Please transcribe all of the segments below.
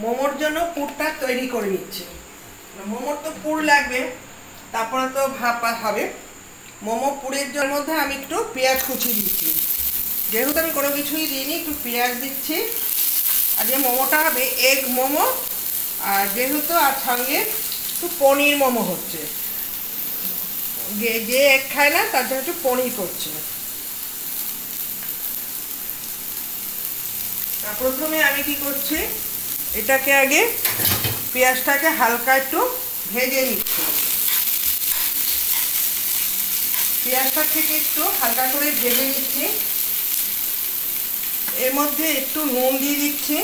মোমোর জন্য পুরটা তৈরি করে নিচ্ছি। মোমোর তো পুর লাগবে, তারপরে তো ভাপা হবে। মোমো পুরের জন্য মধ্যে আমি একটু পেঁয়াজ কুচি দিচ্ছি, যেহেতু আমি কোনো কিছুই দিইনি একটু পেঁয়াজ দিচ্ছি। আর যে মোমোটা হবে এগ মোমো, আর যেহেতু আর সঙ্গে একটু পনির মোমো হচ্ছে, যে এগ খায় না তার জন্য একটু পনির করছে। প্রথমে আমি কি করছি, এটাকে আগে পেঁয়াজটাকে হালকা একটু ভেজে নিচ্ছি। পেঁয়াজটা থেকে একটু হালকা করে ভেজে নিচ্ছি। এর মধ্যে একটু নুন দিয়ে দিচ্ছি।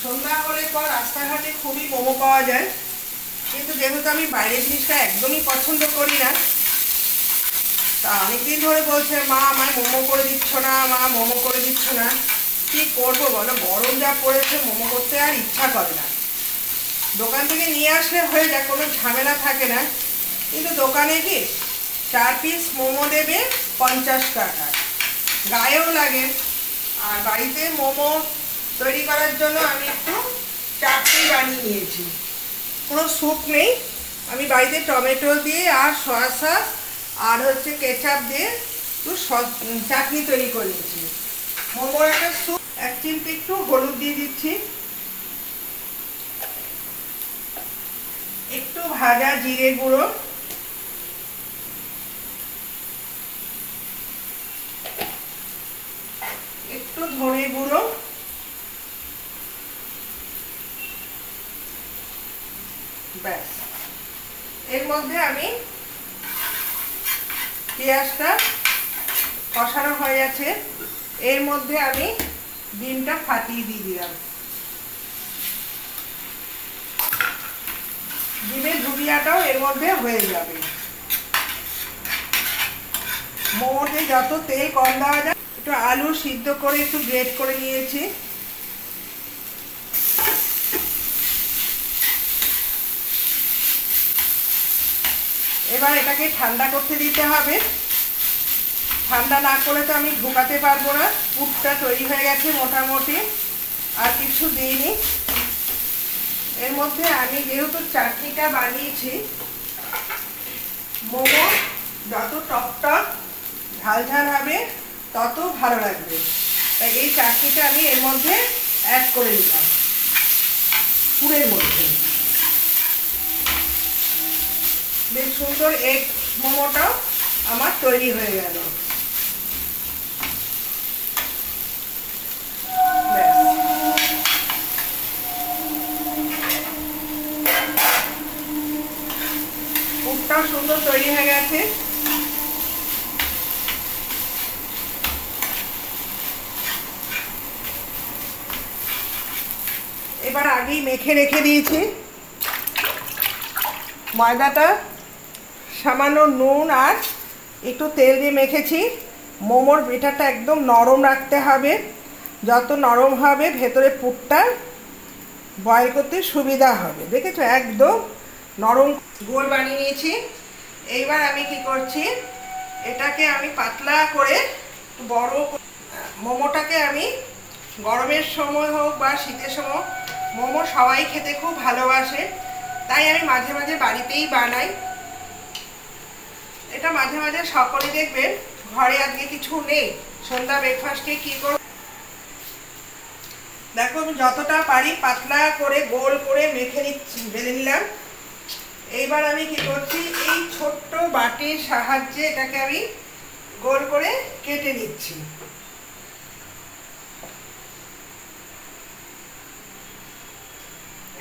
সন্ধ্যা হলে পর রাস্তাঘাটে খুবই মোমো পাওয়া যায়, কিন্তু যেহেতু আমি বাইরের জিনিসটা একদমই পছন্দ করি না, তা অনেকদিন ধরে বলছে মা আমায় মোমো করে দিচ্ছ না, মা মোমো করে দিচ্ছ না। কি করবো বলো, গরম যা পড়েছে মোমো করতে আর ইচ্ছা করে না। দোকান থেকে নিয়ে আসলে হয়ে যায়, কোনো ঝামেলা থাকে না। কিন্তু দোকানে কি 4 পিস মোমো দেবে 50 টাকা, গায়েও লাগে। আর বাড়িতে মোমো তৈরি করার জন্য আমি একটু চাটনি বানিয়ে নিয়েছি। কোনো স্যুপ নেই, আমি বাড়িতে টমেটো দিয়ে আর সয়া সস আর হচ্ছে কেচাপ দিয়ে একটু চাটনি তৈরি করে নিয়েছি। মোমোর একটা স্যুপ। 1 চিমটি একটু হলুদ দিয়ে দিচ্ছি, একটু ভাজা জিরে গুঁড়ো, একটু ধনে গুঁড়ো, ব্যাস। এর মধ্যে আমি পেঁয়াজটা কষানো হয়ে গেছে, এর মধ্যে আমি ডিমটা ফাটিয়ে দিয়ে দিলাম। ডিমের ঝুড়িয়াটাও এর মধ্যে হয়ে যাবে। মোমোতে যত তেল কম দেওয়া যায়। একটু আলু সিদ্ধ করে একটু গ্রেট করে নিয়েছি। এবার এটাকে ঠান্ডা করতে দিতে হবে, ঠান্ডা না করলে তো আমি ঢোকাতে পারবো না। পুরটা তৈরি হয়ে গেছে মোটামুটি, আর কিছু দিইনি। এর মধ্যে আমি যেহেতু চাটনিটা বানিয়েছি, মোমো যত টক টক ঝাল ঝাল হবে তত ভালো লাগবে, তাই এই চাটনিটা আমি এর মধ্যে অ্যাড করে দিলাম পুরের মধ্যে। বেশ সুন্দর এগ মোমোটাও আমার তৈরি হয়ে গেল। পুরটাও সুন্দর তৈরি হয়ে গেছে। এবার আগেই মেখে রেখে দিয়েছি ময়দাটা, সামান্য নুন আর একটু তেল দিয়ে মেখেছি। মোমোর বেটারটা একদম নরম রাখতে হবে, যত নরম হবে ভেতরে পুরটা বয়েল করতে সুবিধা হবে। দেখেছো একদম নরম গোল বানিয়ে নিয়েছি। এইবার আমি কি করছি, এটাকে আমি পাতলা করে বড় মোমোটাকে আমি গরমের সময় হোক বা শীতের সময়, মোমো সবাই খেতে খুব ভালোবাসে, তাই আমি মাঝে মাঝে বাড়িতেই বানাই। এটা মাঝে মাঝে সকলে দেখবেন ঘরে আজকে কিছু নেই, সন্ধ্যা ব্রেকফাস্টে কি করব, দেখো আমি যতটা পারি পাতলা করে গোল করে মেখে নিচ্ছি, বেলে নিলাম। এইবার আমি কি করছি, এই ছোট্ট বাটির সাহায্যে এটাকে আমি গোল করে কেটে নিচ্ছি।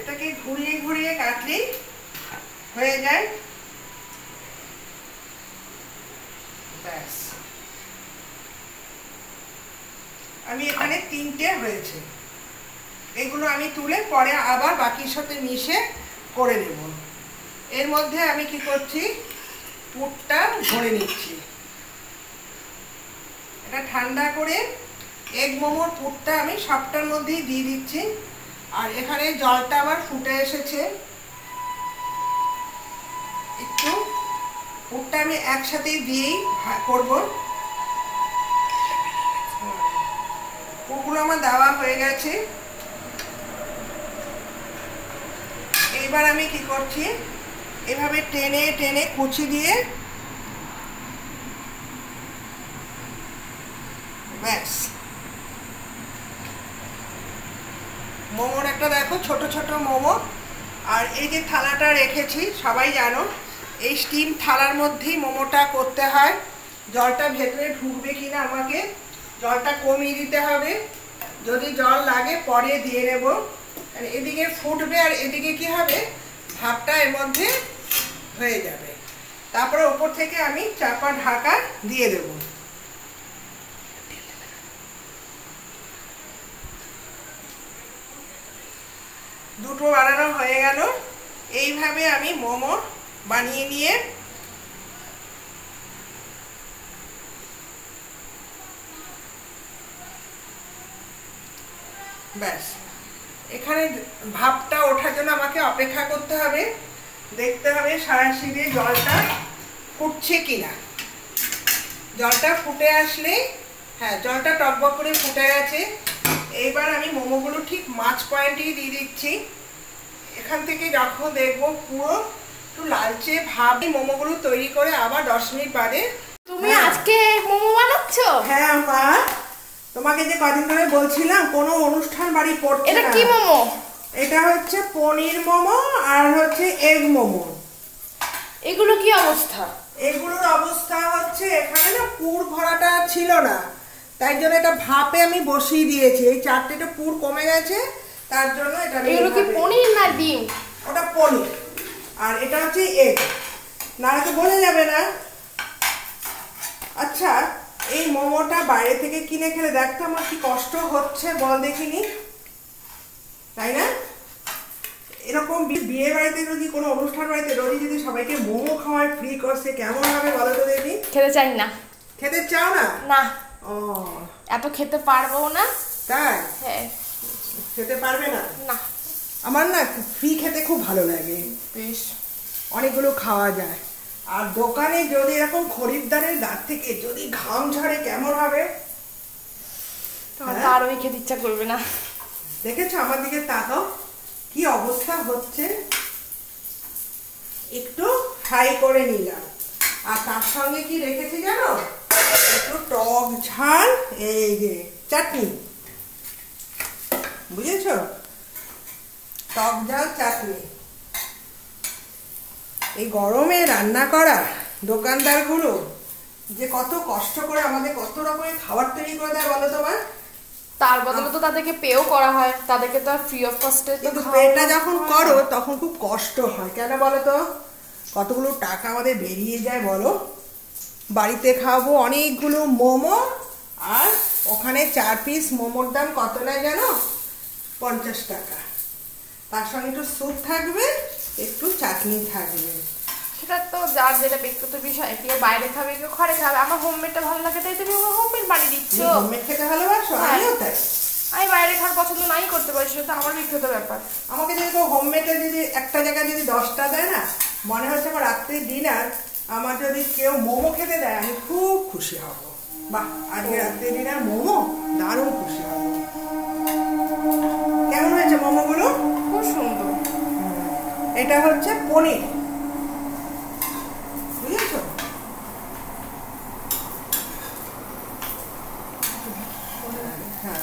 এটাকে ঘুরিয়ে ঘুরিয়ে কাটলেই হয়ে যায়, ব্যাস। আমি এখানে 3টে হয়েছে, এগুলো আমি তুলে পরে আবার বাকির সাথে মিশে করে নেব। এর মধ্যে আমি কি করছি, পুরটা ভরে নিচ্ছি। এটা ঠান্ডা করে এগ মোমোর পুরটা আমি সবটার মধ্যেই দিয়ে দিচ্ছি। আর এখানে জলটা আবার ফুটে এসেছে, একটু পুরটা আমি একসাথে দিয়েই করব। পুরগুলো আমার দেওয়া হয়ে গেছে। এবার আমি কি করছি, এভাবে টেনে টেনে কুচি দিয়ে ব্যাস মোমোর একটা দেখো ছোট ছোট মোমো। আর এই যে থালাটা রেখেছি সবাই জানো, এই স্টিম থালার মধ্যেই মোমোটা করতে হয়। জলটা ভেতরে ঢুকবে কিনা আমাকে জলটা কমিয়ে দিতে হবে, যদি জল লাগে পরে দিয়ে নেব। এদিকে ফুটবে আর এদিকে কি হবে, ভাপটা এর মধ্যে হয়ে যাবে। তারপরে ওপর থেকে আমি চাপা ঢাকা দিয়ে দেব। দুটো বানানো হয়ে গেল। এইভাবে আমি মোমো বানিয়ে নিয়ে ব্যাস এখানে ভাপটা ওঠার জন্য আমাকে অপেক্ষা করতে হবে, দেখতে হবে সাঁড়াশি দিয়ে জলটা ফুটছে কিনা। জলটা ফুটে আসলে, হ্যাঁ জলটা টকবক করে ফুটে গেছে। এইবার আমি মোমোগুলো ঠিক মাছ পয়েন্টেই দিয়ে দিচ্ছি। এখান থেকে যখন দেখবো পুরো একটু লালচে ভাব, মোমোগুলো তৈরি করে আবার 10 মিনিট বাদে। তুমি আজকে মোমো বানাচ্ছ? হ্যাঁ মা, তোমাকে যে কদিন ধরে বলছিলাম কোনো অনুষ্ঠান বাড়ি পড়ছে না। এটা কি মোমো? এটা হচ্ছে পনির মোমো আর হচ্ছে এগ মোমো। এগুলো কি অবস্থা? এগুলোর অবস্থা হচ্ছে এখানে না পুর ভরাটা ছিল না, তাই জন্য এটা ভাপে আমি বসিয়ে দিয়েছি। এই চারটেটা পুর কমে গেছে, তার জন্য এটা। এগুলো কি পনির না ডিম? ওটা পনির আর এটা হচ্ছে এগ, না তো বোঝা যাবে না। আচ্ছা, এই মোমোটা বাইরে থেকে কিনে খেলে দেখতে আমার কি কষ্ট হচ্ছে বল দেখিনি, তাই না? এরকম বিয়ে বাড়িতে যদি কোনো অনুষ্ঠান বাড়িতে রোজই যদি সবাইকে মোমো খাওয়ায় ফ্রি করছে, কেমন হবে বলো তো দেখি? খেতে চাই না। খেতে চাও না? না। ও, এত খেতে পারবো না। তাই? হ্যাঁ। খেতে পারবে না? না। আমার না ফ্রি খেতে খুব ভালো লাগে, বেশ অনেকগুলো খাওয়া যায়। আর দোকানে যদি এরকম খরিদ্দারের দাঁত থেকে যদি ঘাম ঝরে কেমন হবে? তোমার তো আরোই খেতে ইচ্ছা করবে না। দেখেছো আমার দিকে তাকাও, কি অবস্থা হচ্ছে। একটু ফ্রাই করে নিলাম, আর তার সঙ্গে কি রেখেছি জানো, একটু টক ঝাল এই যে চাটনি, বুঝেছো? টক ঝাল চাটনি। এই গরমে রান্না করা দোকানদারগুলো যে কত কষ্ট করে আমাদের কত রকমের খাবার তৈরি করে দেয় বলো তোমার। তার বদলে তো তাদেরকে পেও করা হয়, তাদেরকে তো ফ্রি অফ কস্টে তো পেটা যখন করো তখন খুব কষ্ট হয়, কেন বলো তো? কতগুলো টাকা আমাদের বেরিয়ে যায় বলো। বাড়িতে খাবো অনেকগুলো মোমো, আর ওখানে 4 পিস মোমোর দাম কত নেয় জানো? 50 টাকা। তার সঙ্গে একটু স্যুপ থাকবে, একটু চাটনি থাকবে। সেটা তো যার যেটা ব্যক্তিগত বিষয়, কেউ বাইরে খাবে কেউ ঘরে খাবে। আমার হোমমেডটা ভালো লাগে তাই তুমি আমার হোমমেড বানিয়ে দিচ্ছ। হোমমেড খেতে ভালোবাসো? আমিও তাই। আমি বাইরে খাওয়ার পছন্দ নাই করতে পারি, সেটা আমার ব্যক্তিগত ব্যাপার। আমাকে যদি হোমমেডে যদি একটা জায়গায় যদি 10টা দেয় না, মনে হচ্ছে আমার রাত্রির ডিনার, আমার যদি কেউ মোমো খেতে দেয় আমি খুব খুশি হব। বাহ, আজকে রাত্রির ডিনার মোমো, দারুণ খুশি হব। কেমন হয়েছে মোমোগুলো? খুব সুন্দর। এটা হচ্ছে পনির, বুঝেছো? হ্যাঁ,